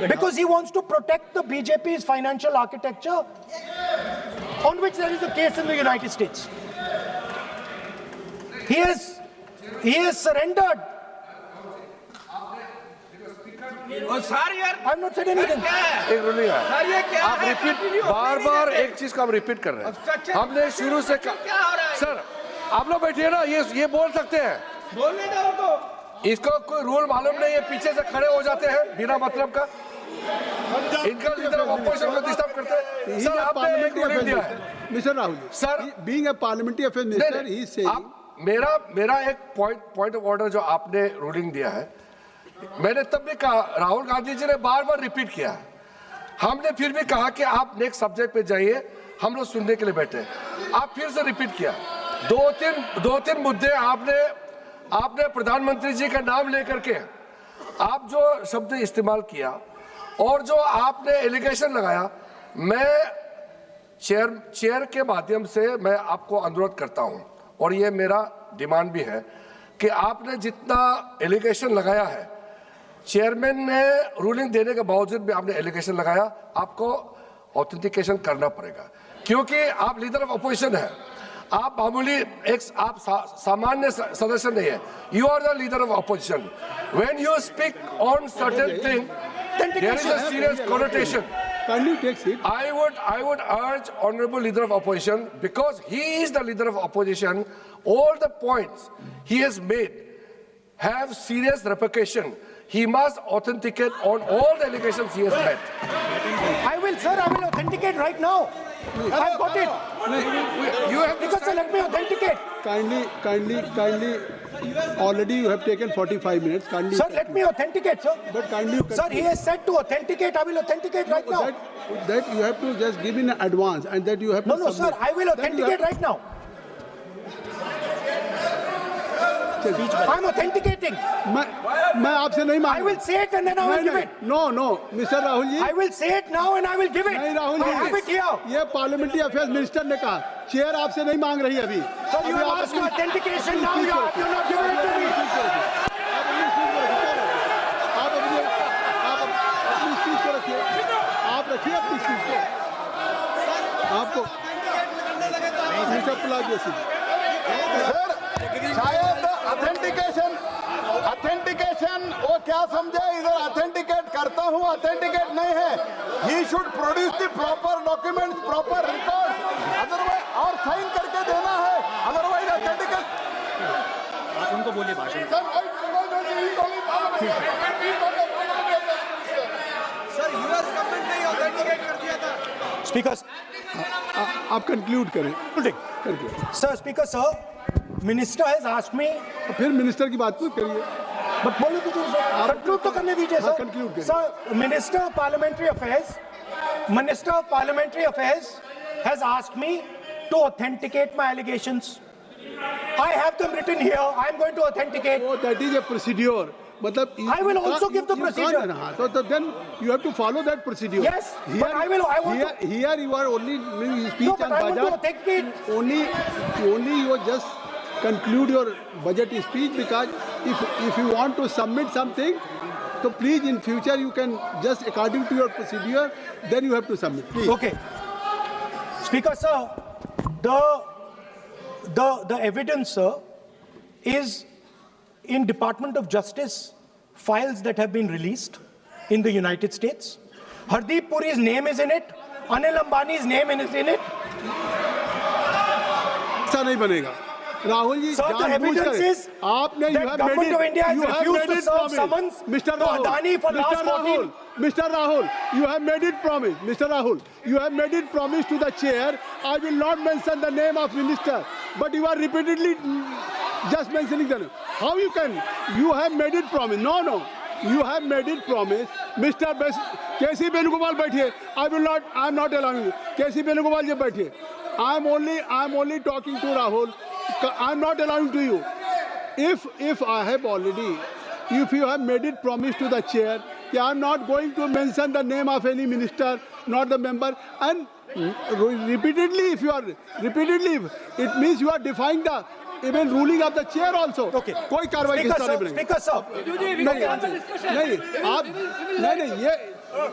S1: because he wants to protect the BJP's financial architecture, on which there is a case in the United States. He has surrendered. I'm not saying anything.
S5: एक ruling है. आप repeat बार-बार एक चीज को हम repeat कर रहे हैं. हमने शुरू से सर आप लोग बैठिए ना, ये बोल सकते हैं. बोलने दो उनको. इसको कोई रूल मालूम नहीं है, पीछे से खड़े हो जाते हैं बिना मतलब का. इनका लीडर ऑपोजिशन को डिस्टर्ब करते हैं. सर आपने एक रूलिंग दिया है.
S3: Mister Rahul
S5: sir,
S3: being a parliamentary affair minister, he is saying.
S5: मेरा एक पॉइंट ऑफ ऑर्डर जो आपने रूलिंग दिया है, मैंने तब भी कहा, राहुल गांधी जी ने बार बार रिपीट किया. हमने फिर भी कहा कि आप नेक्स्ट सब्जेक्ट पे जाइए, हम लोग सुनने के लिए बैठे. आप फिर से रिपीट किया. दो तीन मुद्दे आपने प्रधानमंत्री जी का नाम लेकर के आप जो शब्द इस्तेमाल किया और जो आपने एलिगेशन लगाया, मैं चेयर के माध्यम से मैं आपको अनुरोध करता हूं, और ये मेरा डिमांड भी है कि आपने जितना एलिगेशन लगाया है, चेयरमैन ने रूलिंग देने के बावजूद भी आपने एलिगेशन लगाया, आपको ऑथेंटिकेशन करना पड़ेगा, क्योंकि आप लीडर ऑफ अपोजिशन है. आप मामूली आप सामान्य सदस्य नहीं है. You are the leader of opposition. When you speak on certain thing, there is a serious connotation.
S3: Kindly take seat.
S5: I would urge honorable leader of opposition, because he is the leader of opposition, all the points he has made have serious repercussion. He must authenticate on all the allegations he has made.
S1: I will authenticate right now. I've got it.
S5: You have to
S1: Because let me authenticate.
S3: Kindly. Already you have taken 45 minutes. Kindly.
S1: Sir, let me authenticate, sir.
S3: But kindly you
S1: Sir, he has said to authenticate. I will authenticate right now.
S3: That you have to just give in advance, and that you have to
S1: No, sir. I will authenticate right now. I'm authenticating.
S3: मैं आपसे नहीं मांग.
S1: I will say it and then I will give it.
S3: No, Mr. Rahul ji.
S1: I will say it now and I will give it.
S3: नहीं Rahul
S1: I have it
S3: ji,
S1: here.
S3: ये पार्लियामेंटी affairs minister ने कहा, chair आपसे नहीं मांग रही अभी.
S1: So you have asked for authentication now. You're not giving it to me.
S3: आप अपनी स्पीच को रखिए. आप रखिए अपनी स्पीच को. आपको मिस्टर पुलाजी
S2: सर, शायद ऑथेंटिकेशन वो क्या समझे, इधर ऑथेंटिकेट करता हूँ, ऑथेंटिकेट नहीं है. He should produce the proper document, proper record, otherwise और साइन करके देना है, अदरवाइज ऑथेंटिकेट.
S6: आप उनको बोलिए भाषण. सर, यूएस गवर्नमेंट ने ऑथेंटिकेट कर दिया था.
S1: Speaker.
S3: आप कंक्लूड करें.
S1: Sir, Speaker, sir. Minister has asked me.
S3: फिर मिनिस्टर की बात मत करिए.
S1: But बोलो तो conclude तो करने दीजिए
S3: हाँ,
S1: sir.
S3: conclude करिए.
S1: Sir, Minister of Parliamentary Affairs has asked me to authenticate my allegations. I have them written here. I'm going to authenticate.
S3: Oh, that is a procedure. मतलब
S1: I will also give the procedure.
S3: So then you have to follow that procedure.
S1: Yes, but I want to.
S3: Here you are only doing speech
S1: No,
S3: on
S1: but I want to
S3: budget.
S1: authenticate.
S3: Only you just conclude your budget speech, because if you want to submit something, so please in future you can just according to your procedure, then you have to submit. Please.
S1: Okay. Speaker, sir, the evidence, sir, is in Department of Justice files that have been released in the United States. Hardeep Puri's name is in it. Anil Ambani's name is in it.
S3: ऐसा नहीं बनेगा Rahul ji
S1: Sir, the evidence is
S3: आपने
S1: that government of India has refused to serve summons to Adani for last 14.
S3: Mr. Rahul, you have made it promise. Mr. Rahul, you have made it promise to the chair. I will not mention the name of minister, but you are repeatedly just mentioning the name. How you can? You have made it promise. No. You have made it promise. Mr. K.C. Venugopal बैठिए. I am not allowing you. K.C. Venugopal जी बैठिए. I am only talking to Rahul. I am not allowing to you. If I have already, if you have made it promise to the chair, I am not going to mention the name of any minister, not the member, and repeatedly, it means you are defying the even ruling of the chair also.
S1: Okay.
S3: कोई कार्रवाई
S1: Speaker,
S3: नहीं बनेगी.
S1: Speaker, sir.
S3: नहीं ये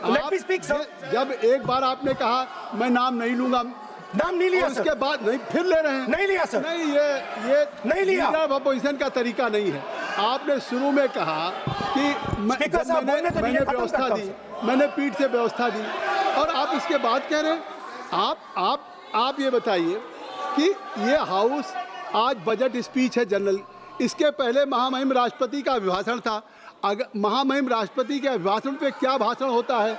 S1: Let me speak, sir.
S3: जब एक बार आपने कहा मैं नाम नहीं लूंगा,
S1: नाम नहीं लिया,
S3: उसके
S1: सर.
S3: बाद नहीं फिर ले रहे हैं.
S1: नहीं लिया, सर.
S3: नहीं ये
S1: नहीं लिया.
S3: लीडर ऑफ अपोजिशन का तरीका नहीं है. आपने शुरू में कहा कि
S1: Speaker साहब, बोलने तो
S3: मैंने
S1: दीजिए, खत्म
S3: व्यवस्था
S1: करता
S3: दी,
S1: हूं,
S3: मैंने पीठ से व्यवस्था दी, और आप इसके बाद कह रहे हैं. आप ये बताइए कि ये हाउस आज बजट स्पीच है जनरल. इसके पहले महामहिम राष्ट्रपति का अभिभाषण था. अगर महामहिम राष्ट्रपति के अभिभाषण पे क्या भाषण होता है,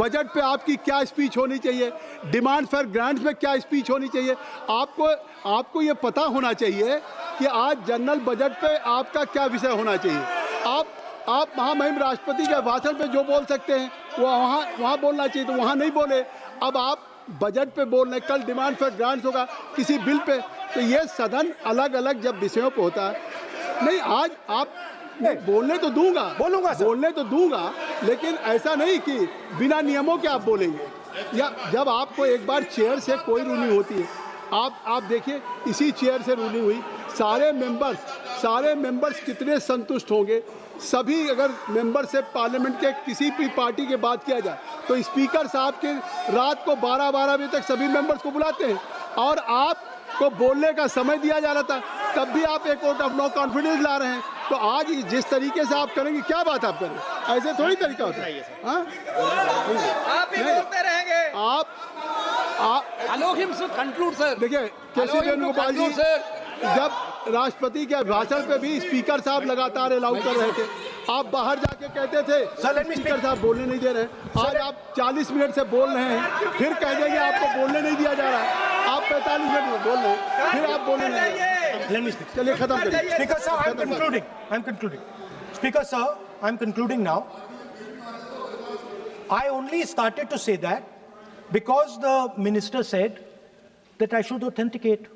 S3: बजट पे आपकी क्या स्पीच होनी चाहिए, डिमांड फॉर ग्रांट्स में क्या स्पीच होनी चाहिए, आपको ये पता होना चाहिए कि आज जनरल बजट पे आपका क्या विषय होना चाहिए. आप महामहिम राष्ट्रपति के भाषण पे जो बोल सकते हैं वो वहाँ बोलना चाहिए, तो वहाँ नहीं बोले. अब आप बजट पे बोल रहे, कल डिमांड फॉर ग्रांट्स होगा किसी बिल पे, तो ये सदन अलग अलग जब विषयों पे होता है. नहीं, आज आप बोलने तो दूंगा, लेकिन ऐसा नहीं कि बिना नियमों के आप बोलेंगे. या जब आपको एक बार चेयर से कोई रूलिंग होती है, आप देखिए इसी चेयर से रूलिंग हुई, सारे मेंबर्स कितने संतुष्ट होंगे. सभी अगर मेंबर से पार्लियामेंट के किसी भी पार्टी की बात किया जाए तो स्पीकर साहब के रात को 12 बजे तक सभी मेंबर्स को बुलाते हैं, और आपको बोलने का समय दिया जा रहा था, तब भी आप एक वोट ऑफ नो कॉन्फिडेंस ला रहे हैं. तो आज जिस तरीके से आप करेंगे, क्या बात आप करें, ऐसे थोड़ी तरीका होता है.
S6: आप ही बोलते रहेंगे.
S4: Allow him to conclude, sir.
S3: देखिए के.सी. वेणुगोपाल जी, जब राष्ट्रपति के अभिभाषण पे भी स्पीकर साहब लगातार अलाउ कर रहे थे, आप बाहर जाके कहते थे स्पीकर साहब बोलने नहीं दे रहे. आज आप 40 मिनट से बोल रहे हैं, फिर कह देंगे आपको बोलने नहीं दिया जा रहा है. आप 45 मिनट में बोल रहे हैं, फिर आप बोलने नहीं. चलिए खत्म करिए.
S1: Speaker, sir, I'm concluding. Speaker, sir, I'm concluding now. I only started to say that because the minister said that I should authenticate.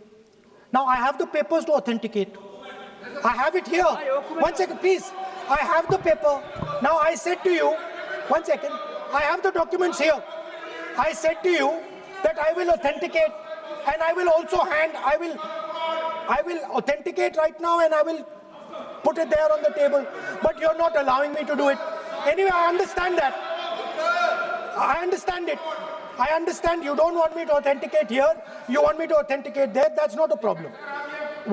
S1: Now I have the papers to authenticate. I have it here. 1 second, please. I have the paper. Now I said to you, 1 second, I have the documents here. I said to you that I will authenticate, and I will also I will authenticate right now, and I will put it there on the table. But you're not allowing me to do it. Anyway, I understand that. I understand it. I understand you don't want me to authenticate here. You want me to authenticate there. That's not a problem.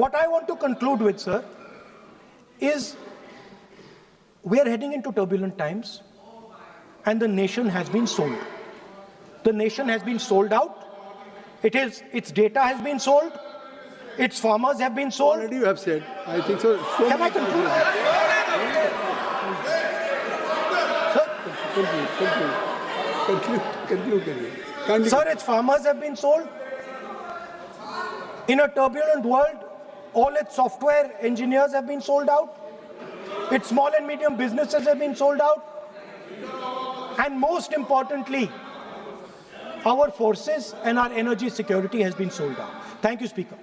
S1: What I want to conclude with, sir, is we are heading into turbulent times, and the nation has been sold. The nation has been sold out. Its data has been sold. Its farmers have been sold.
S3: Already you have said. I think so.
S1: Can I conclude?
S3: Conclude.
S1: Sir, its farmers have been sold. In a turbulent world, all its software engineers have been sold out. Its small and medium businesses have been sold out. And most importantly, our forces and our energy security has been sold out. Thank you, Speaker.